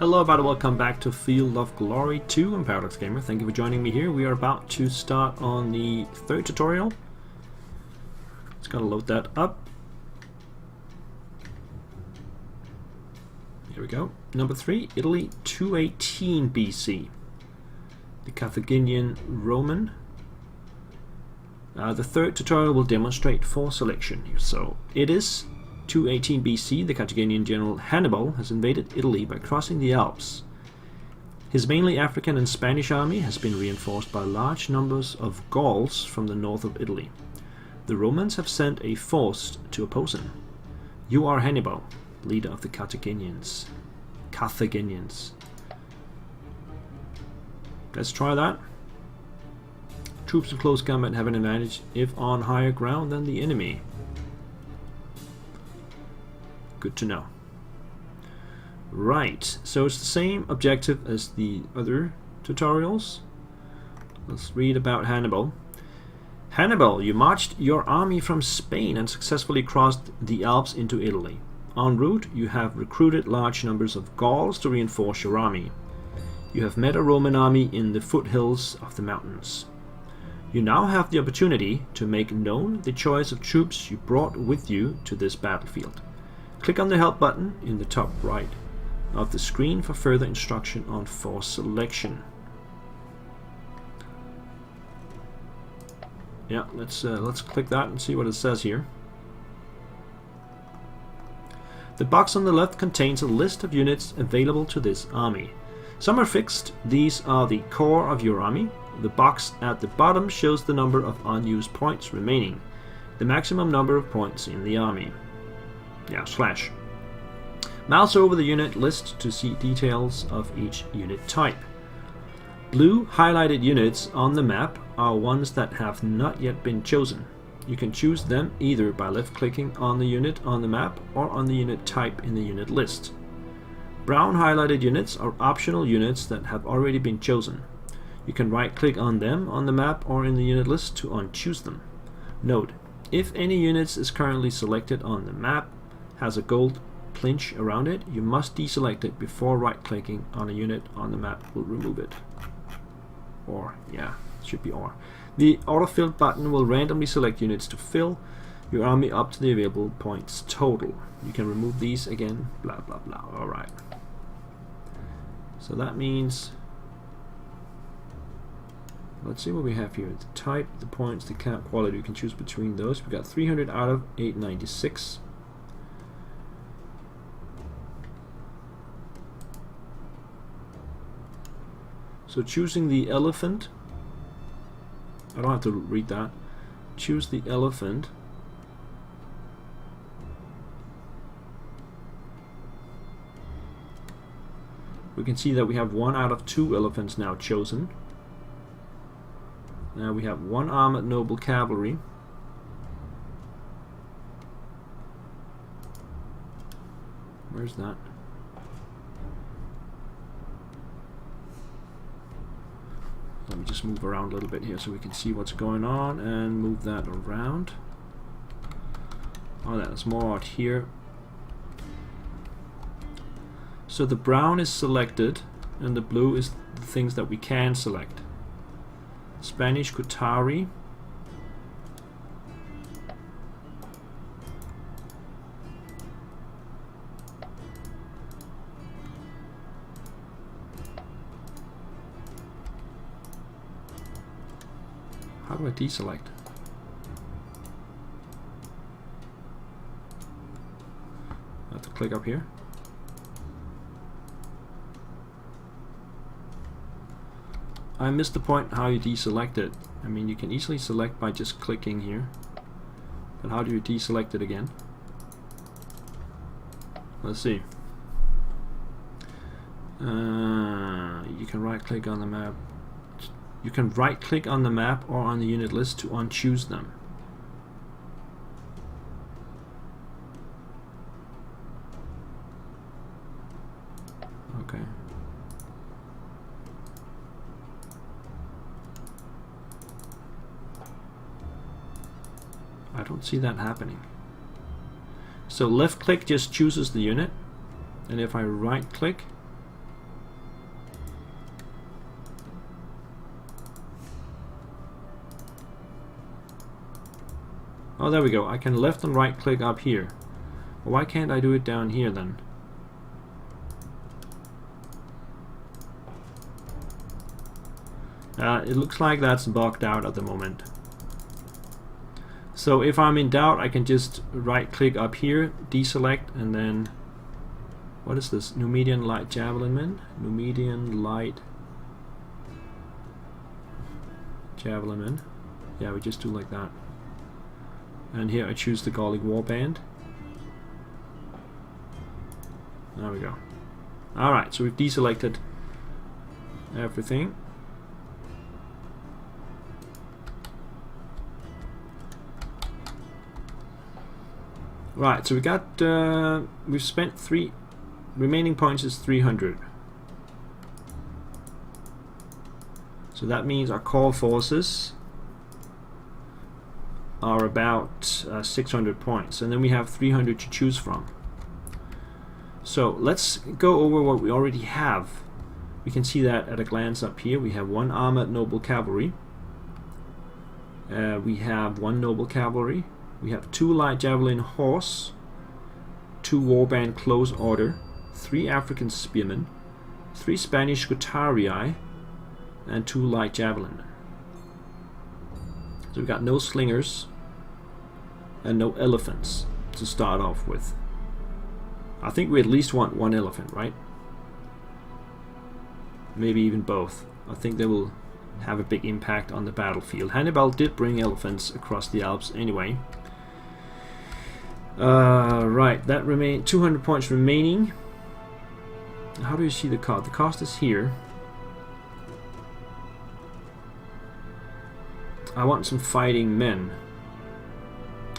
Hello everybody, welcome back to Field of Glory 2. I'm Paradox Gamer. Thank you for joining me here. We are about to start on the third tutorial. Just gotta load that up. Here we go. Number 3, Italy 218 BC. The Carthaginian Roman. The third tutorial will demonstrate force selection here. So it is 218 BC, the Carthaginian general Hannibal has invaded Italy by crossing the Alps. His mainly African and Spanish army has been reinforced by large numbers of Gauls from the north of Italy. The Romans have sent a force to oppose him. You are Hannibal, leader of the Carthaginians. Let's try that. Troops in close combat have an advantage if on higher ground than the enemy. Good to know. Right, so it's the same objective as the other tutorials. Let's read about Hannibal. Hannibal, you marched your army from Spain and successfully crossed the Alps into Italy. En route, you have recruited large numbers of Gauls to reinforce your army. You have met a Roman army in the foothills of the mountains. You now have the opportunity to make known the choice of troops you brought with you to this battlefield. Click on the help button in the top right of the screen for further instruction on force selection. Yeah, let's click that and see what it says here. The box on the left contains a list of units available to this army. Some are fixed. These are the core of your army. The box at the bottom shows the number of unused points remaining, the maximum number of points in the army. / Mouse over the unit list to see details of each unit type. Blue highlighted units on the map are ones that have not yet been chosen. You can choose them either by left-clicking on the unit on the map or on the unit type in the unit list. Brown highlighted units are optional units that have already been chosen. You can right-click on them on the map or in the unit list to unchoose them. Note, if any units is currently selected on the map, has a gold plinch around it, you must deselect it before right-clicking on a unit on the map will remove it. Or, yeah, it should be or. The autofill button will randomly select units to fill your army up to the available points total. You can remove these again, blah blah blah. Alright. So that means, let's see what we have here. The type, the points, the count, quality. We can choose between those. We got 300 out of 896. So choosing the elephant, I don't have to read that. Choose the elephant. We can see that we have 1 out of 2 elephants now chosen. Now we have 1 armored noble cavalry. Where's that? Let me just move around a little bit here so we can see what's going on and move that around. Oh, that's more out here. So the brown is selected and the blue is the things that we can select. Spanish Cavalry. How do I deselect? I have to click up here. I missed the point how you deselect it. I mean, you can easily select by just clicking here, but how do you deselect it again? Let's see. You can right click on the map. You can right-click on the map or on the unit list to unchoose them. Okay. I don't see that happening. So left-click just chooses the unit, and if I right-click, Oh, there we go. I can left and right click up here. Well, why can't I do it down here then? It looks like that's bugged out at the moment. So if I'm in doubt, I can just right click up here, deselect, and then what is this? Numidian light javelin? Numidian light javelin. Yeah, we just do like that. And here I choose the Gallic warband. There we go. Alright, so we've deselected everything. Right, so we got we've spent 3 remaining points is 300. So that means our core forces are about 600 points, and then we have 300 to choose from. So let's go over what we already have. We can see that at a glance up here. We have 1 armored noble cavalry. We have 1 noble cavalry. We have 2 light javelin horse, 2 warband close order, 3 African spearmen, 3 Spanish scythian, and 2 light javelin. So we've got no slingers and no elephants to start off with. I think we at least want 1 elephant, right? Maybe even both. I think they will have a big impact on the battlefield. Hannibal did bring elephants across the Alps anyway. Right, that remain 200 points remaining. How do you see the cost? The cost is here. I want some fighting men.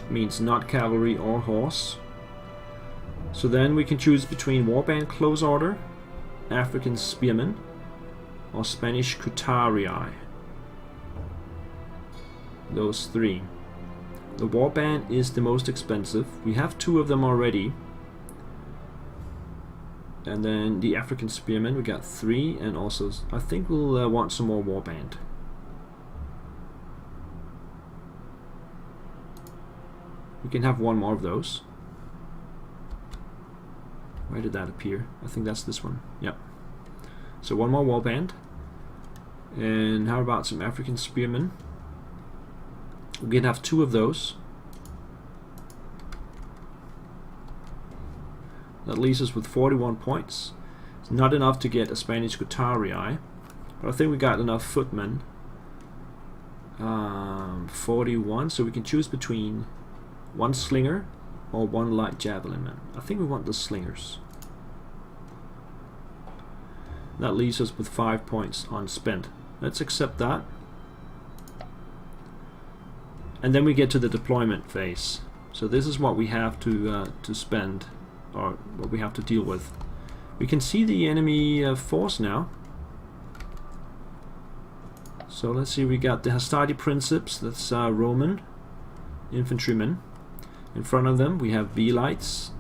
Means not cavalry or horse. So then we can choose between warband close order, African spearmen, or Spanish scythian. Those 3. The warband is the most expensive. We have 2 of them already. And then the African spearmen, we got 3, and also I think we'll want some more warband. We can have 1 more of those. Where did that appear? I think that's this one. Yep. So 1 more warband. And how about some African spearmen? We can have 2 of those. That leaves us with 41 points. It's not enough to get a Spanish scythian, but I think we got enough footmen. 41, so we can choose between 1 slinger or 1 light javelin man. I think we want the slingers. That leaves us with 5 points unspent. Let's accept that. And then we get to the deployment phase. So this is what we have to spend, or what we have to deal with. We can see the enemy force now. So let's see, we got the Hastati Princeps, that's Roman infantrymen. In front of them we have V-lights.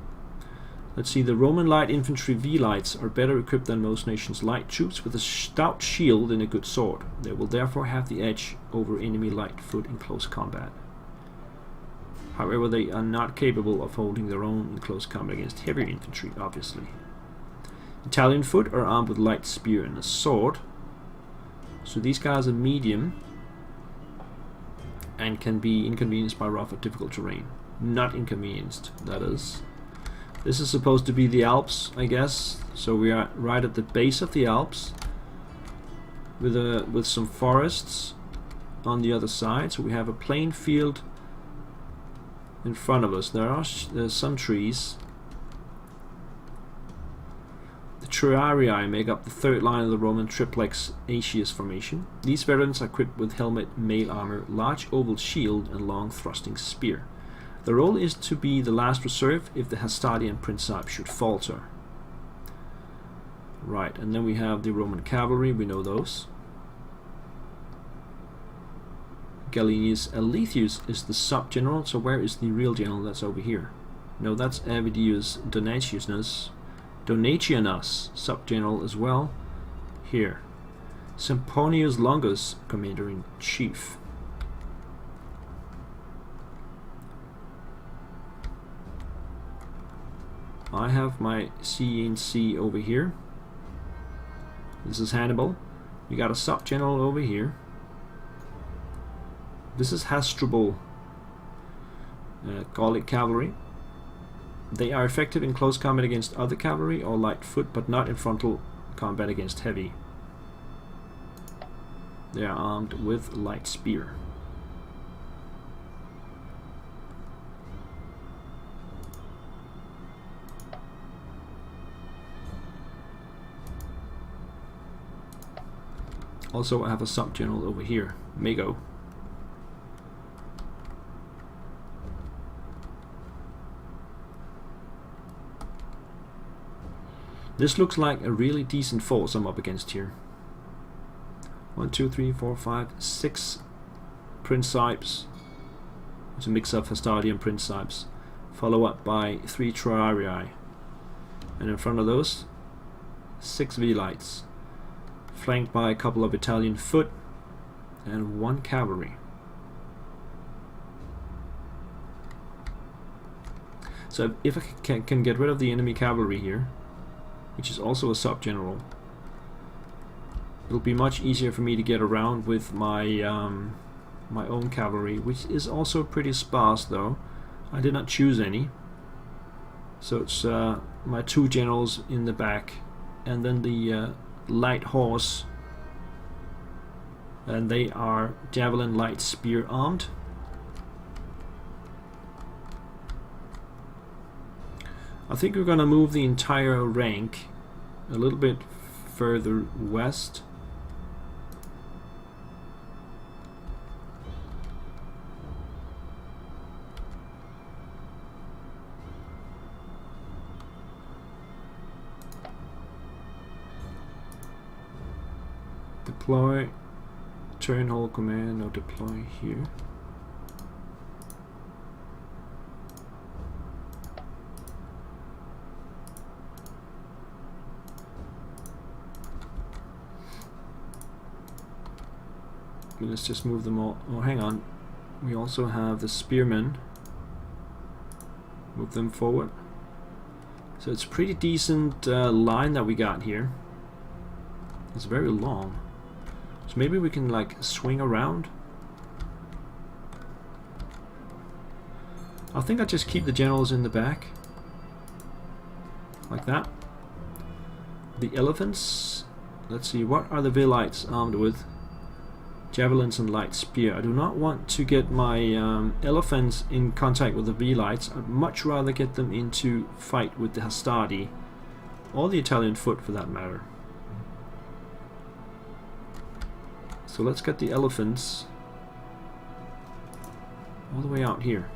Let's see, the Roman light infantry V-lights are better equipped than most nations' light troops with a stout shield and a good sword. They will therefore have the edge over enemy light foot in close combat. However, they are not capable of holding their own in close combat against heavy infantry, obviously. Italian foot are armed with light spear and a sword. So these guys are medium and can be inconvenienced by rough or difficult terrain. Not inconvenienced, that is. This is supposed to be the Alps, I guess. So we are right at the base of the Alps, with some forests on the other side. So we have a plain field in front of us. There's some trees. The thureophoroi make up the 3rd line of the Roman triplex Aetius formation. These veterans are equipped with helmet, mail armor, large oval shield, and long thrusting spear. The role is to be the last reserve if the Hastatian Princeps should falter. Right, and then we have the Roman cavalry, we know those. Gallienus Alethius is the sub-general, so where is the real general? That's over here. No, that's Avidius Donatianus, sub-general as well. Here. Semponius Longus, commander-in-chief. I have my CNC over here. This is Hannibal. We got a sub-general over here. This is Hasdrubal, Gallic cavalry. They are effective in close combat against other cavalry or light foot, but not in frontal combat against heavy. They are armed with light spear. Also, I have a sub-general over here, Mago. This looks like a really decent force I'm up against here. 1, 2, 3, 4, 5, 6 Principes. It's a mix of Hastati and Principes. Follow up by 3 Triarii. And in front of those, 6 Velites. Flanked by a couple of Italian foot and 1 cavalry. So if I can get rid of the enemy cavalry here, which is also a sub-general, it'll be much easier for me to get around with my my own cavalry, which is also pretty sparse though. I did not choose any. So it's my 2 generals in the back, and then the light horse, and they are javelin light spear armed. I think we're gonna move the entire rank a little bit further west. Deploy, turn whole command, or deploy here. Let's just move them all. Oh, hang on. We also have the spearmen. Move them forward. So it's a pretty decent line that we got here. It's very long. So maybe we can like swing around. I think I just keep the generals in the back. Like that. The elephants. Let's see, what are the Velites armed with? Javelins and light spear. I do not want to get my elephants in contact with the Velites. I'd much rather get them into fight with the Hastati, or the Italian foot for that matter. So let's get the elephants all the way out here.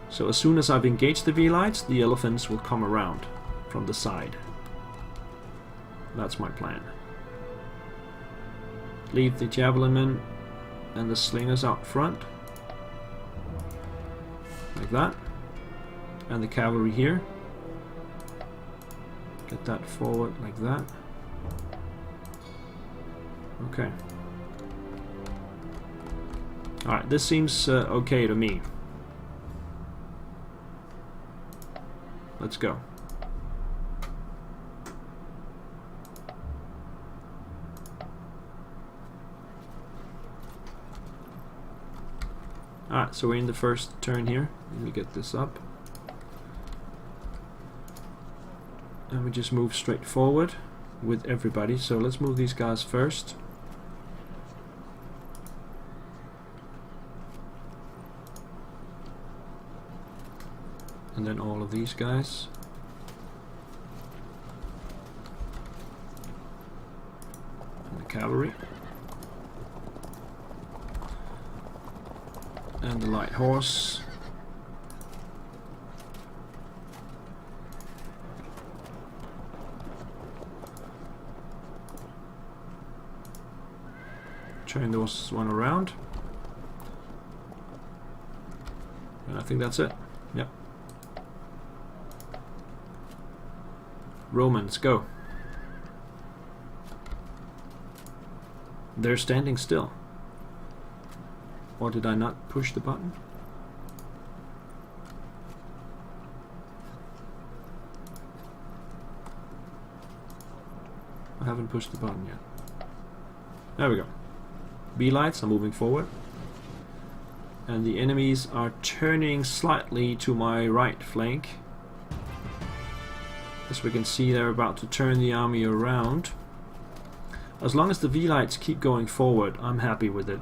So as soon as I've engaged the Velites, the elephants will come around from the side. That's my plan. Leave the javelin men and the slingers out front, like that, and the cavalry here. Get that forward like that. Okay. Alright, this seems okay to me. Let's go. Alright, so we're in the first turn here. Let me get this up. And we just move straight forward with everybody. So let's move these guys first. And then all of these guys. And the cavalry. And the light horse. Turn those one around. And I think that's it. Yep. Romans, go. They're standing still. Or did I not push the button? haven't pushed the button yet. There we go. V-lights are moving forward. And the enemies are turning slightly to my right flank. As we can see, they're about to turn the army around. As long as the V-lights keep going forward, I'm happy with it.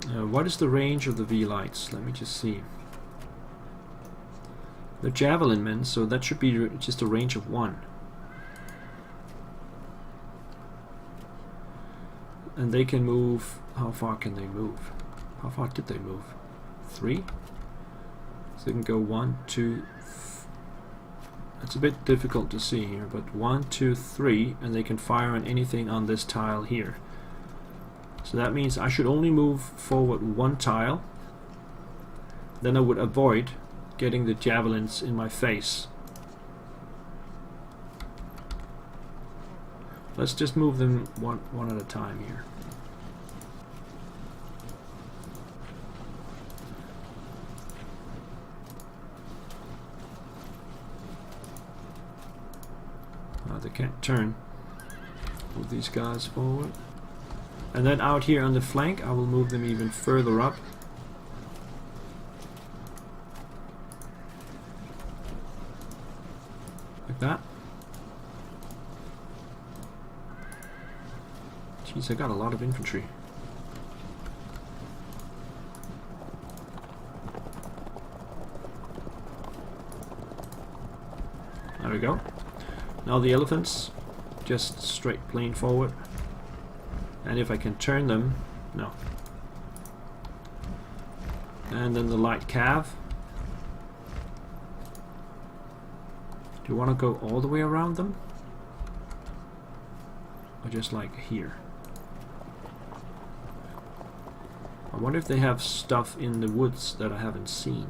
What is the range of the V-lights? Let me just see. They're javelin men, so that should be just a range of 1. And they can move... How far can they move? How far did they move? 3? So they can go 1, 2... It's a bit difficult to see here, but 1, 2, 3, and they can fire on anything on this tile here. So that means I should only move forward 1 tile. Then I would avoid getting the javelins in my face. Let's just move them one at a time here. They can't turn. Move these guys forward. And then out here on the flank, I will move them even further up. Like that. Jeez, I got a lot of infantry. There we go. Now the elephants, just straight plane forward. And if I can turn them, no. And then the light cav. Do you want to go all the way around them? Or just like here? I wonder if they have stuff in the woods that I haven't seen.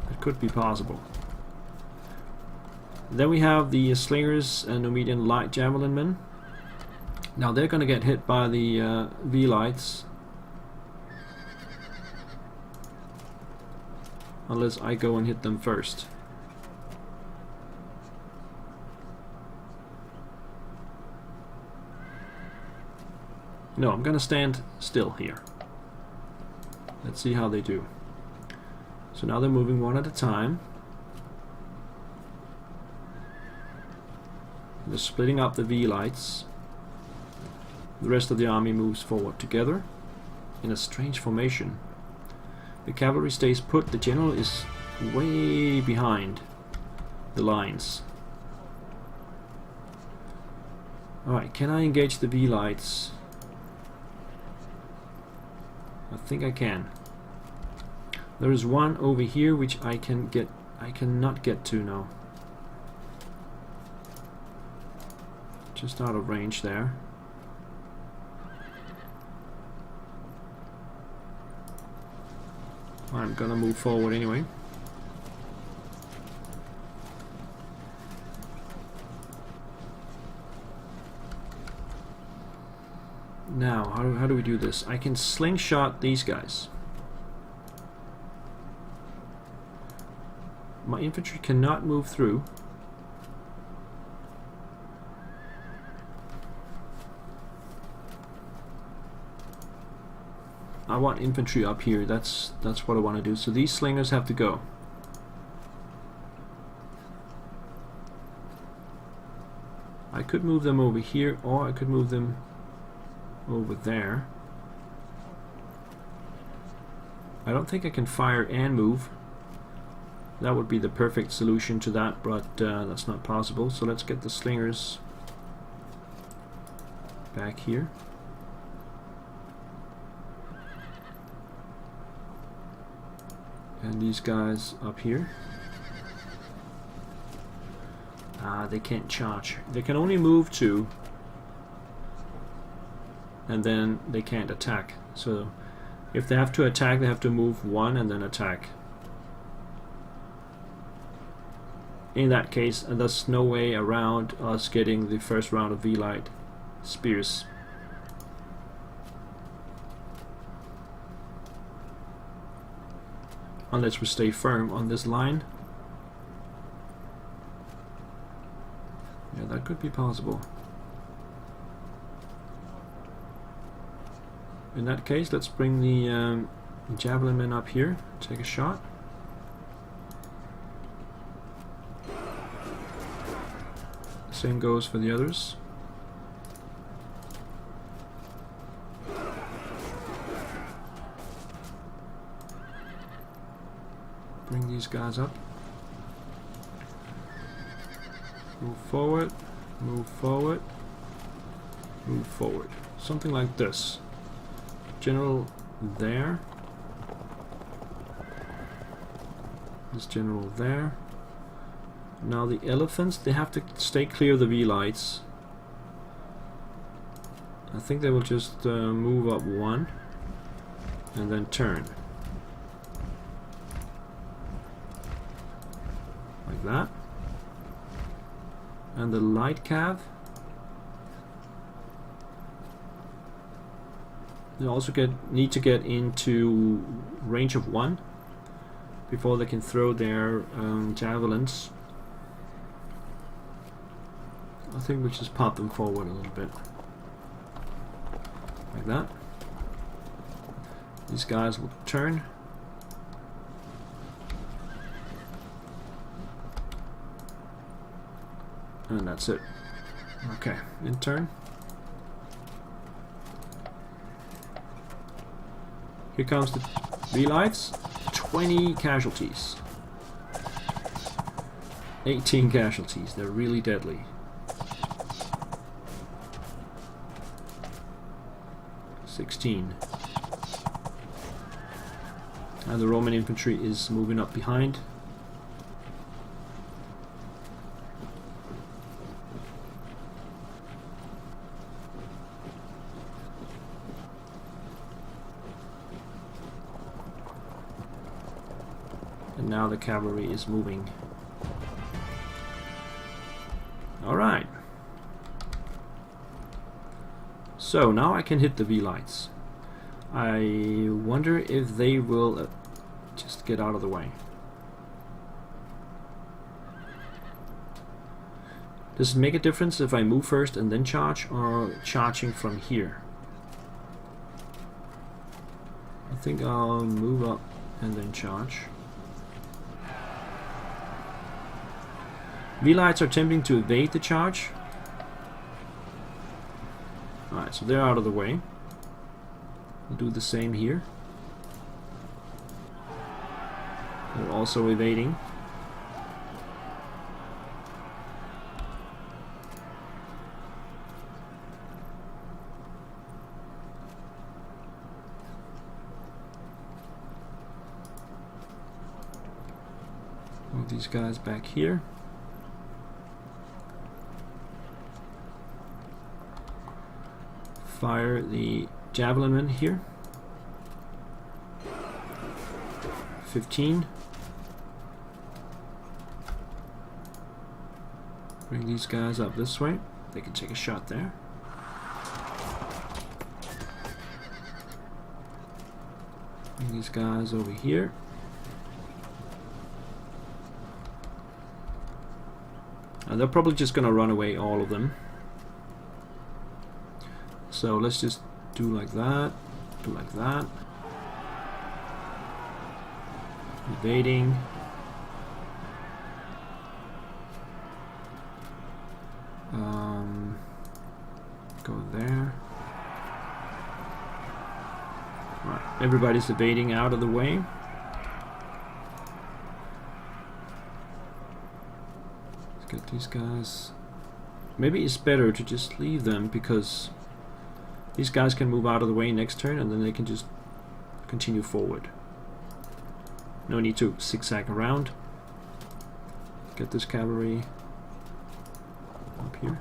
It could be possible. Then we have the slingers and Numidian light javelin men. Now they're going to get hit by the V-lights. Unless I go and hit them first. No, I'm going to stand still here. Let's see how they do. So now they're moving 1 at a time. They're splitting up the V-lights. The rest of the army moves forward together in a strange formation. The cavalry stays put. The general is way behind the lines. Alright, can I engage the V-lights? I think I can. There is one over here which I cannot get to now. Just out of range there. I'm gonna move forward anyway. Now, how do we do this? I can slingshot these guys. My infantry cannot move through. I want infantry up here. That's what I want to do. So these slingers have to go. I could move them over here, or I could move them over there. I don't think I can fire and move. That would be the perfect solution to that, but that's not possible. So let's get the slingers back here. And these guys up here. They can't charge. They can only move 2. And then they can't attack. So if they have to attack, they have to move 1 and then attack. In that case, there's no way around us getting the first round of V-light spears. unless we stay firm on this line. Yeah, that could be possible. In that case, let's bring the javelin men up here, take a shot. Same goes for the others. Bring these guys up. Move forward, move forward, move forward. Something like this. General there. This general there. Now the elephants, they have to stay clear of the V-lights. I think they will just move up one and then turn. Like that. And the light cav, they also need to get into range of 1 before they can throw their javelins. I think we just pop them forward a little bit. Like that. These guys will turn. And that's it. Okay, in turn. Here comes the V-lights. 20 casualties. 18 casualties. They're really deadly. 16. And the Roman infantry is moving up behind. And now the cavalry is moving. Alright. So now I can hit the V-lights. I wonder if they will just get out of the way. Does it make a difference if I move first and then charge, or charging from here? I think I'll move up and then charge. V-lights are attempting to evade the charge. Alright, so they're out of the way. We'll do the same here. They're also evading. Move these guys back here. Fire the javelin men here. 15. Bring these guys up this way. They can take a shot there. Bring these guys over here. And they're probably just gonna run away, all of them. So let's just do like that, do like that. Evading. Go there. Right, everybody's evading out of the way. Let's get these guys. Maybe it's better to just leave them, because these guys can move out of the way next turn and then they can just continue forward. No need to zigzag around. Get this cavalry up here.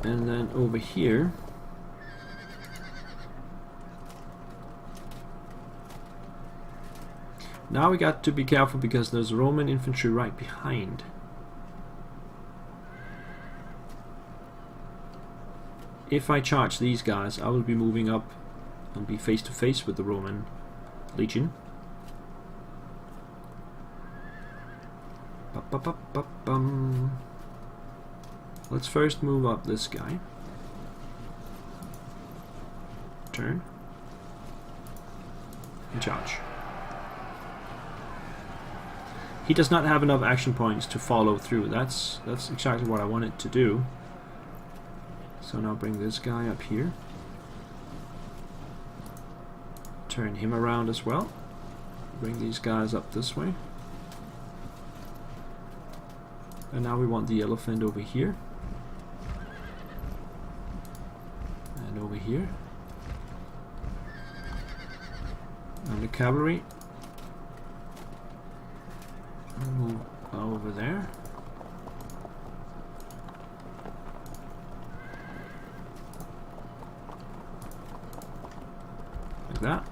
And then over here, now we got to be careful because there's Roman infantry right behind. If I charge these guys, I will be moving up and be face to face with the Roman legion. Let's first move up this guy. Turn. And charge. He does not have enough action points to follow through. That's exactly what I wanted to do. So now bring this guy up here. Turn him around as well. Bring these guys up this way. And now we want the elephant over here. And over here. And the cavalry. Move over there. Like that.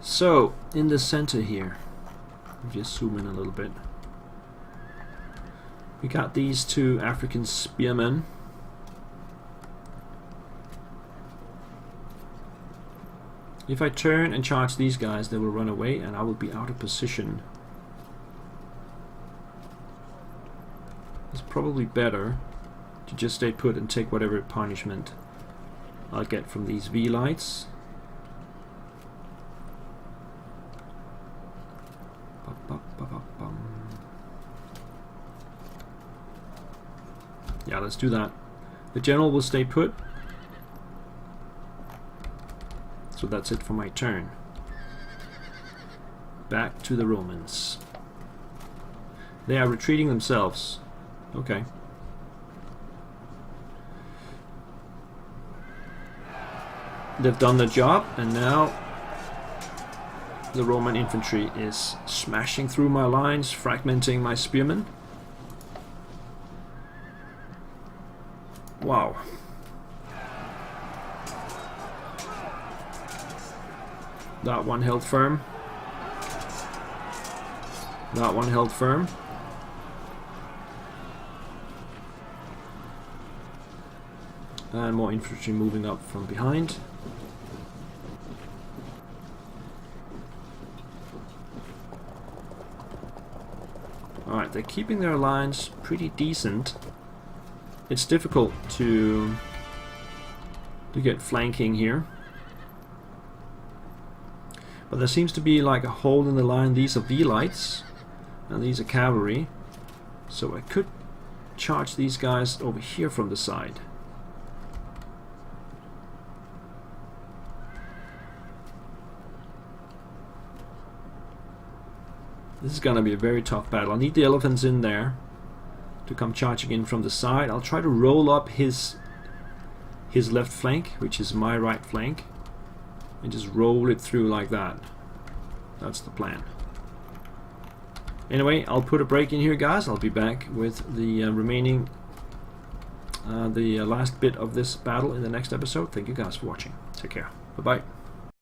So, in the center here, just zoom in a little bit. We got these two African spearmen. If I turn and charge these guys, they will run away and I will be out of position. It's probably better to just stay put and take whatever punishment I'll get from these V-lights. Yeah, let's do that. The general will stay put. So that's it for my turn. Back to the Romans. They are retreating themselves. Okay. They've done their job, and now the Roman infantry is smashing through my lines, fragmenting my spearmen. Wow. That one held firm. That one held firm. And more infantry moving up from behind. Alright, they're keeping their lines pretty decent. It's difficult to get flanking here. But there seems to be like a hole in the line. These are V-lights and these are cavalry. So I could charge these guys over here from the side. This is gonna be a very tough battle. I need the elephants in there to come charging in from the side. I'll try to roll up his left flank, which is my right flank, and just roll it through like that. That's the plan. Anyway, I'll put a break in here, guys. I'll be back with the remaining, the last bit of this battle in the next episode. Thank you guys for watching. Take care. Bye-bye.